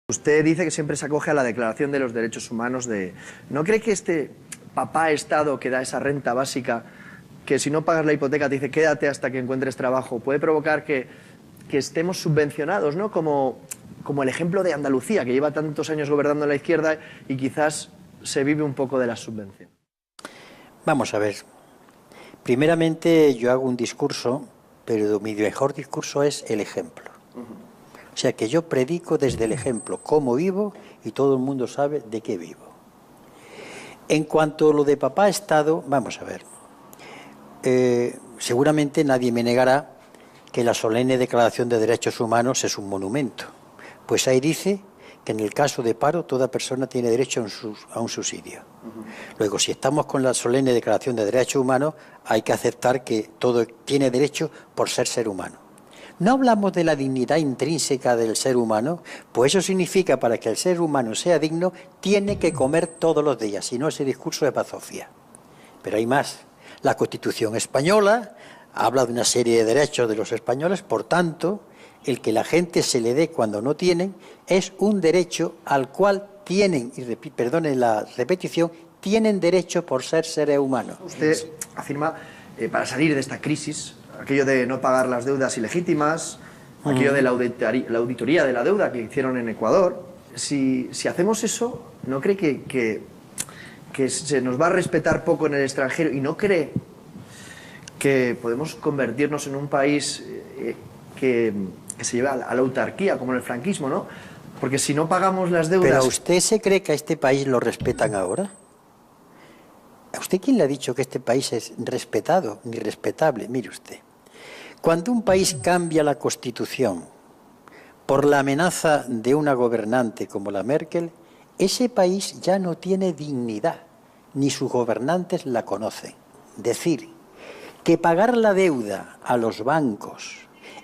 Usted dice que siempre se acoge a la Declaración de los Derechos Humanos ¿No cree que este papá Estado que da esa renta básica, que si no pagas la hipoteca te dice quédate hasta que encuentres trabajo, puede provocar que estemos subvencionados, ¿no? Como el ejemplo de Andalucía, que lleva tantos años gobernando la izquierda y quizás se vive un poco de la subvención? Vamos a ver. Primeramente yo hago un discurso, pero mi mejor discurso es el ejemplo. O sea que yo predico desde el ejemplo cómo vivo y todo el mundo sabe de qué vivo. En cuanto a lo de papá Estado, vamos a ver. Seguramente nadie me negará que la solemne Declaración de Derechos Humanos es un monumento. Pues ahí dice que en el caso de paro toda persona tiene derecho a un subsidio. Luego, si estamos con la solemne Declaración de Derechos Humanos, hay que aceptar que todo tiene derecho por ser humano. ¿No hablamos de la dignidad intrínseca del ser humano? Pues eso significa, para que el ser humano sea digno, tiene que comer todos los días, si no ese discurso es bazofia. Pero hay más. La Constitución española habla de una serie de derechos de los españoles, por tanto, el que la gente se le dé cuando no tienen es un derecho al cual tienen, y perdone la repetición, tienen derecho por ser seres humanos. Usted afirma, para salir de esta crisis, aquello de no pagar las deudas ilegítimas, aquello de la auditoría de la deuda que hicieron en Ecuador. Si hacemos eso, ¿no cree que se nos va a respetar poco en el extranjero y no cree que podemos convertirnos en un país que se lleva a la autarquía, como en el franquismo, ¿no? Porque si no pagamos las deudas... ¿Pero usted se cree que a este país lo respetan ahora? ¿A usted quién le ha dicho que este país es respetado ni respetable? Mire usted, cuando un país cambia la Constitución por la amenaza de una gobernante como la Merkel, ese país ya no tiene dignidad, ni sus gobernantes la conocen. Decir que pagar la deuda a los bancos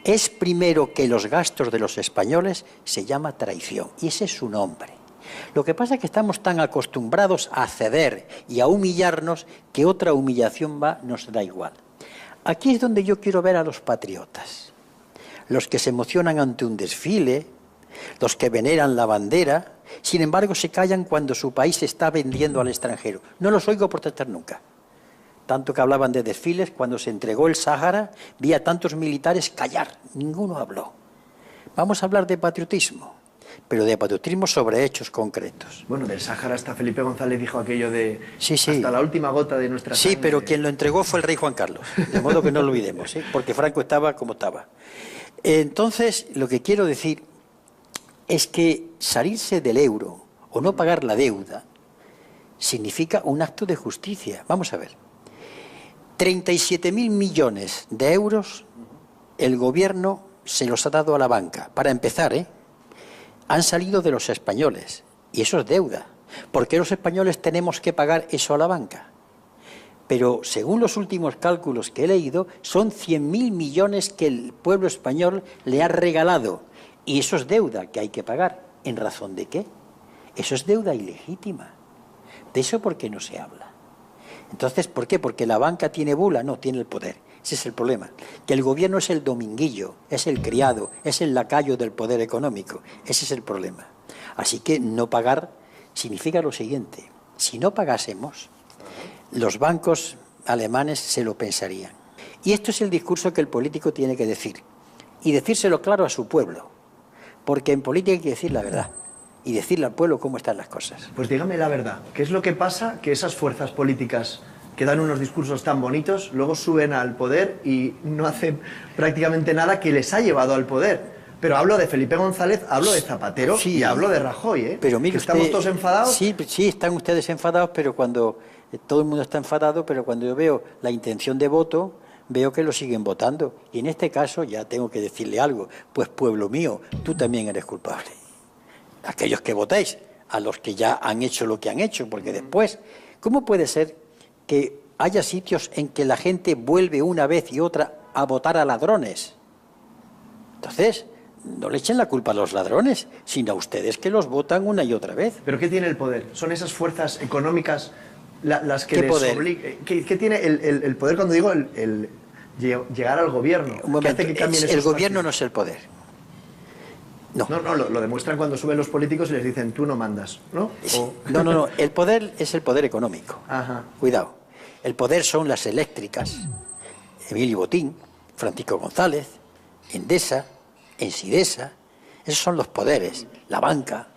es primero que los gastos de los españoles se llama traición, y ese es su nombre. Lo que pasa es que estamos tan acostumbrados a ceder y a humillarnos que otra humillación nos da igual. Aquí es donde yo quiero ver a los patriotas, los que se emocionan ante un desfile, los que veneran la bandera, sin embargo se callan cuando su país se está vendiendo al extranjero. No los oigo protestar nunca. Tanto que hablaban de desfiles, cuando se entregó el Sáhara, vi a tantos militares callar, ninguno habló. Vamos a hablar de patriotismo, pero de patriotismo sobre hechos concretos. Bueno, del Sáhara hasta Felipe González dijo aquello de sí. hasta la última gota de nuestra sangre. Sí, pero quien lo entregó fue el rey Juan Carlos, de modo que no lo olvidemos, porque Franco estaba como estaba. Entonces, lo que quiero decir es que salirse del euro o no pagar la deuda significa un acto de justicia. Vamos a ver. 37.000 millones de euros el gobierno se los ha dado a la banca. Para empezar, han salido de los españoles, y eso es deuda. ¿Por qué los españoles tenemos que pagar eso a la banca? Pero según los últimos cálculos que he leído, son 100.000 millones que el pueblo español le ha regalado, y eso es deuda que hay que pagar. ¿En razón de qué? Eso es deuda ilegítima. De eso, ¿por qué no se habla? Entonces, ¿por qué? ¿Porque la banca tiene bula? No, tiene el poder. Ese es el problema. Que el gobierno es el dominguillo, es el criado, es el lacayo del poder económico. Ese es el problema. Así que no pagar significa lo siguiente. Si no pagásemos, los bancos alemanes se lo pensarían. Y esto es el discurso que el político tiene que decir. Y decírselo claro a su pueblo. Porque en política hay que decir la verdad. Y decirle al pueblo cómo están las cosas. Pues dígame la verdad. ¿Qué es lo que pasa? Que esas fuerzas políticas que dan unos discursos tan bonitos, luego suben al poder y no hacen prácticamente nada que les ha llevado al poder. Pero hablo de Felipe González, hablo de Zapatero y hablo de Rajoy, Pero mire, ¿estamos todos enfadados? Sí, están ustedes enfadados, pero cuando todo el mundo está enfadado, pero cuando yo veo la intención de voto, veo que lo siguen votando. Y en este caso ya tengo que decirle algo. Pues pueblo mío, tú también eres culpable. Aquellos que votéis, a los que ya han hecho lo que han hecho, porque después, ¿cómo puede ser que haya sitios en que la gente vuelve una vez y otra a votar a ladrones? Entonces, no le echen la culpa a los ladrones, sino a ustedes que los votan una y otra vez. ¿Pero qué tiene el poder? ¿Son esas fuerzas económicas las que les obligan? ¿Qué tiene el poder cuando digo el llegar al gobierno? Un momento, el gobierno no es el poder. No. No, lo demuestran cuando suben los políticos y les dicen, tú no mandas, ¿no? O... No. El poder es el poder económico. Ajá. Cuidado. El poder son las eléctricas, Emilio Botín, Francisco González, Endesa, Ensidesa. Esos son los poderes. La banca.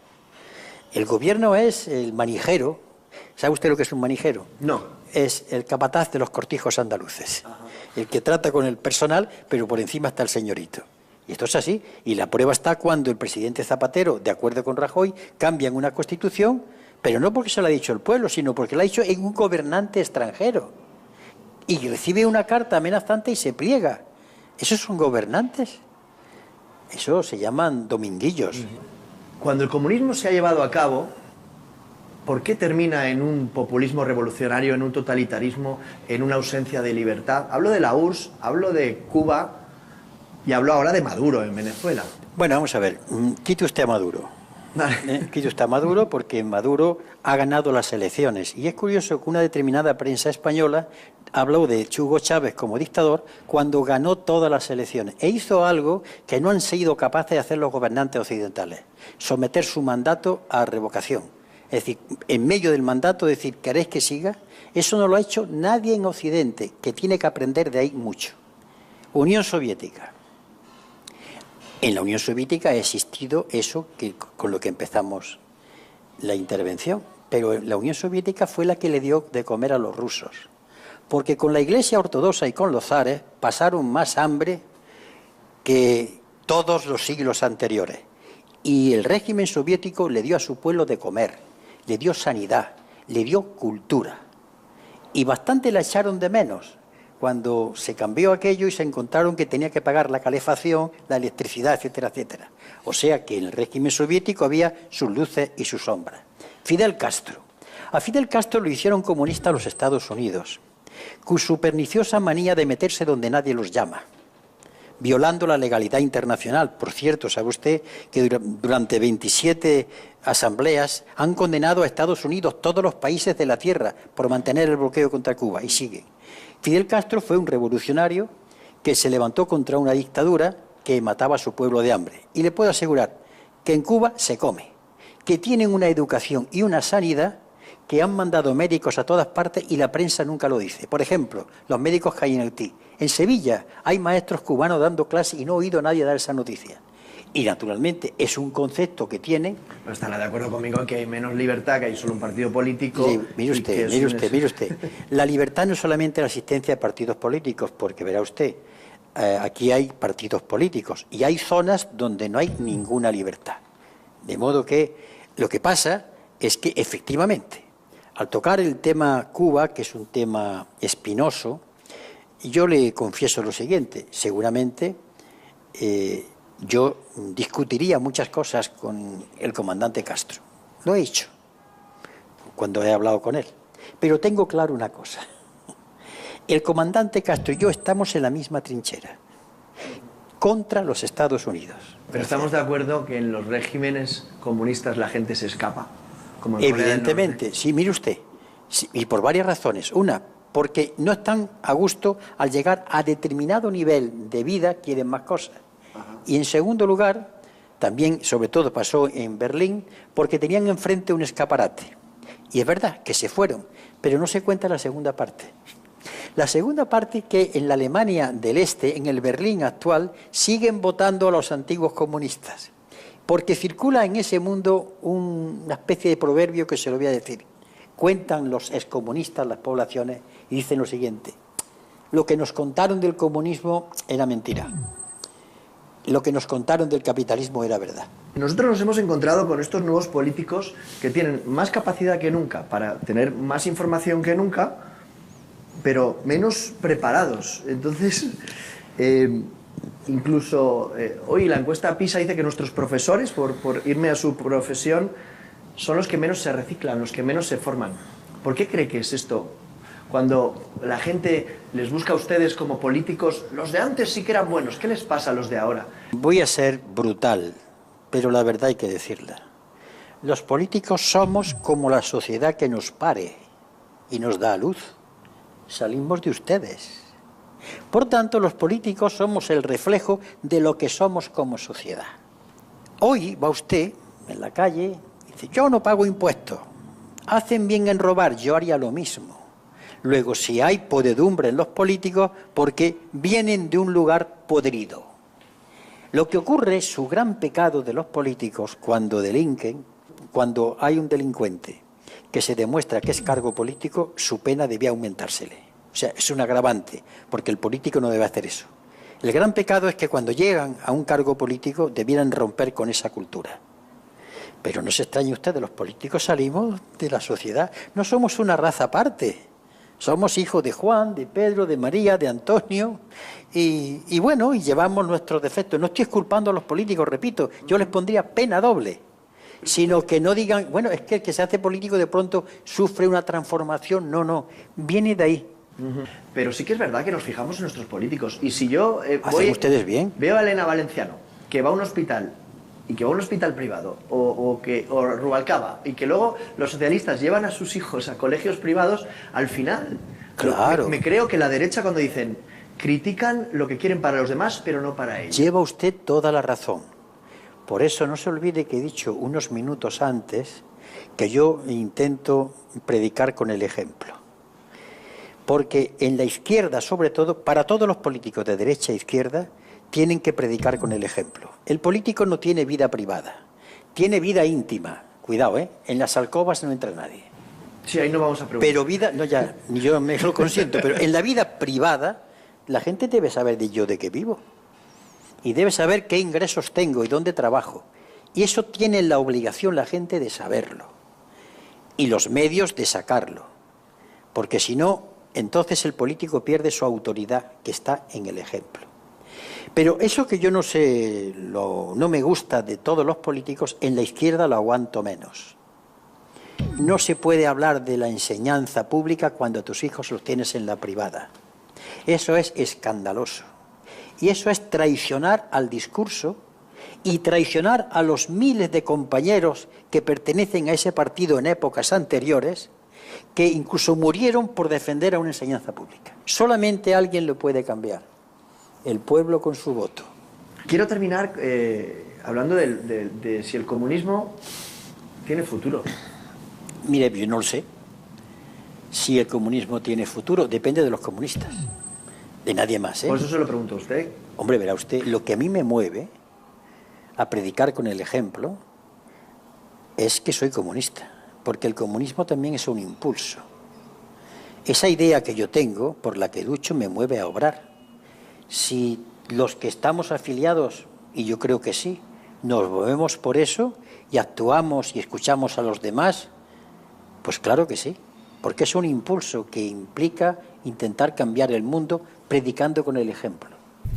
El gobierno es el manijero. ¿Sabe usted lo que es un manijero? No. Es el capataz de los cortijos andaluces. Ajá. El que trata con el personal, pero por encima está el señorito. Y esto es así. Y la prueba está cuando el presidente Zapatero, de acuerdo con Rajoy, cambia en una constitución, pero no porque se lo ha dicho el pueblo, sino porque lo ha dicho en un gobernante extranjero. Y recibe una carta amenazante y se pliega. ¿Esos son gobernantes? Eso se llaman dominguillos. Cuando el comunismo se ha llevado a cabo, ¿por qué termina en un populismo revolucionario, en un totalitarismo, en una ausencia de libertad? Hablo de la URSS, hablo de Cuba y hablo ahora de Maduro en Venezuela. Bueno, vamos a ver, quite usted a Maduro. Vale. Quite usted a Maduro porque Maduro ha ganado las elecciones. Y es curioso que una determinada prensa española habló de Hugo Chávez como dictador cuando ganó todas las elecciones. E hizo algo que no han sido capaces de hacer los gobernantes occidentales: someter su mandato a revocación. Es decir, en medio del mandato decir, ¿queréis que siga? Eso no lo ha hecho nadie en Occidente, que tiene que aprender de ahí mucho. Unión Soviética. En la Unión Soviética ha existido eso con lo que empezamos la intervención, pero la Unión Soviética fue la que le dio de comer a los rusos, porque con la Iglesia Ortodoxa y con los zares pasaron más hambre que todos los siglos anteriores, y el régimen soviético le dio a su pueblo de comer, le dio sanidad, le dio cultura, y bastante la echaron de menos cuando se cambió aquello y se encontraron que tenía que pagar la calefacción, la electricidad, etcétera, etcétera. O sea que en el régimen soviético había sus luces y sus sombras. Fidel Castro. A Fidel Castro lo hicieron comunista los Estados Unidos, con su perniciosa manía de meterse donde nadie los llama, violando la legalidad internacional. Por cierto, ¿sabe usted que durante 27 asambleas han condenado a Estados Unidos todos los países de la Tierra por mantener el bloqueo contra Cuba? Y siguen. Fidel Castro fue un revolucionario que se levantó contra una dictadura que mataba a su pueblo de hambre. Y le puedo asegurar que en Cuba se come, que tienen una educación y una sanidad, que han mandado médicos a todas partes y la prensa nunca lo dice. Por ejemplo, los médicos que hay en Haití. En Sevilla hay maestros cubanos dando clases y no he oído a nadie dar esa noticia. Y naturalmente es un concepto que tienen. No estará de acuerdo conmigo en que hay menos libertad, que hay solo un partido político. Sí, mire usted. La libertad no es solamente la existencia de partidos políticos, porque verá usted, aquí hay partidos políticos y hay zonas donde no hay ninguna libertad. De modo que lo que pasa es que efectivamente, al tocar el tema Cuba, que es un tema espinoso, yo le confieso lo siguiente: seguramente yo discutiría muchas cosas con el comandante Castro. Lo he hecho cuando he hablado con él. Pero tengo claro una cosa: el comandante Castro y yo estamos en la misma trinchera, contra los Estados Unidos. Pero estamos de acuerdo que en los regímenes comunistas la gente se escapa. Como en Evidentemente, sí, mire usted, sí, y por varias razones. Una, porque no están a gusto al llegar a determinado nivel de vida, quieren más cosas. Ajá. Y en segundo lugar, también, sobre todo pasó en Berlín, porque tenían enfrente un escaparate. Y es verdad que se fueron, pero no se cuenta la segunda parte. La segunda parte, que en la Alemania del Este, en el Berlín actual, siguen votando a los antiguos comunistas. Porque circula en ese mundo una especie de proverbio que se lo voy a decir. Cuentan los excomunistas, las poblaciones, y dicen lo siguiente: lo que nos contaron del comunismo era mentira. Lo que nos contaron del capitalismo era verdad. Nosotros nos hemos encontrado con estos nuevos políticos que tienen más capacidad que nunca para tener más información que nunca, pero menos preparados. Entonces, incluso hoy la encuesta PISA dice que nuestros profesores, por irme a su profesión, son los que menos se reciclan, los que menos se forman. ¿Por qué cree que es esto? Cuando la gente les busca a ustedes como políticos, los de antes sí que eran buenos. ¿Qué les pasa a los de ahora? Voy a ser brutal, pero la verdad hay que decirla. Los políticos somos como la sociedad que nos pare y nos da a luz. Salimos de ustedes. Por tanto, los políticos somos el reflejo de lo que somos como sociedad. Hoy va usted en la calle y dice, yo no pago impuestos, hacen bien en robar, yo haría lo mismo. Luego, si hay podredumbre en los políticos, porque vienen de un lugar podrido. Lo que ocurre, su gran pecado de los políticos cuando delinquen, cuando hay un delincuente que se demuestra que es cargo político, su pena debía aumentársele. O sea, es un agravante, porque el político no debe hacer eso. El gran pecado es que cuando llegan a un cargo político debieran romper con esa cultura. Pero no se extrañe usted, los políticos salimos de la sociedad, no somos una raza aparte. Somos hijos de Juan, de Pedro, de María, de Antonio, y bueno, y llevamos nuestros defectos. No estoy culpando a los políticos, repito, yo les pondría pena doble, sino que no digan, bueno, es que el que se hace político de pronto sufre una transformación. No, viene de ahí. Pero sí que es verdad que nos fijamos en nuestros políticos. Y si yo ¿Hacen ustedes bien? Veo a Elena Valenciano, que va a un hospital, y que va a un hospital privado, o Rubalcaba, y que luego los socialistas llevan a sus hijos a colegios privados, al final, claro, me creo que la derecha, cuando dicen, critican lo que quieren para los demás, pero no para ellos. Lleva usted toda la razón. Por eso no se olvide que he dicho unos minutos antes que yo intento predicar con el ejemplo. Porque en la izquierda, sobre todo, para todos los políticos de derecha e izquierda, tienen que predicar con el ejemplo. El político no tiene vida privada, tiene vida íntima. Cuidado, en las alcobas no entra nadie. Sí, ahí no vamos a preguntar. Pero vida, no ya, yo me lo consiento, pero en la vida privada la gente debe saber de qué vivo. Y debe saber qué ingresos tengo y dónde trabajo. Y eso tiene la obligación la gente de saberlo. Y los medios de sacarlo. Porque si no, entonces el político pierde su autoridad, que está en el ejemplo. Pero eso que yo no sé, no me gusta de todos los políticos, en la izquierda lo aguanto menos. No se puede hablar de la enseñanza pública cuando a tus hijos los tienes en la privada. Eso es escandaloso. Y eso es traicionar al discurso y traicionar a los miles de compañeros que pertenecen a ese partido en épocas anteriores, que incluso murieron por defender a una enseñanza pública. Solamente alguien lo puede cambiar, el pueblo con su voto. Quiero terminar hablando de si el comunismo tiene futuro. Mire, yo no lo sé. Si el comunismo tiene futuro, depende de los comunistas. De nadie más, Por eso se lo pregunto a usted. Hombre, verá usted, lo que a mí me mueve a predicar con el ejemplo es que soy comunista, porque el comunismo también es un impulso. Esa idea que yo tengo, por la que lucho, me mueve a obrar. Si los que estamos afiliados, y yo creo que sí, nos movemos por eso y actuamos y escuchamos a los demás, pues claro que sí, porque es un impulso que implica intentar cambiar el mundo predicando con el ejemplo.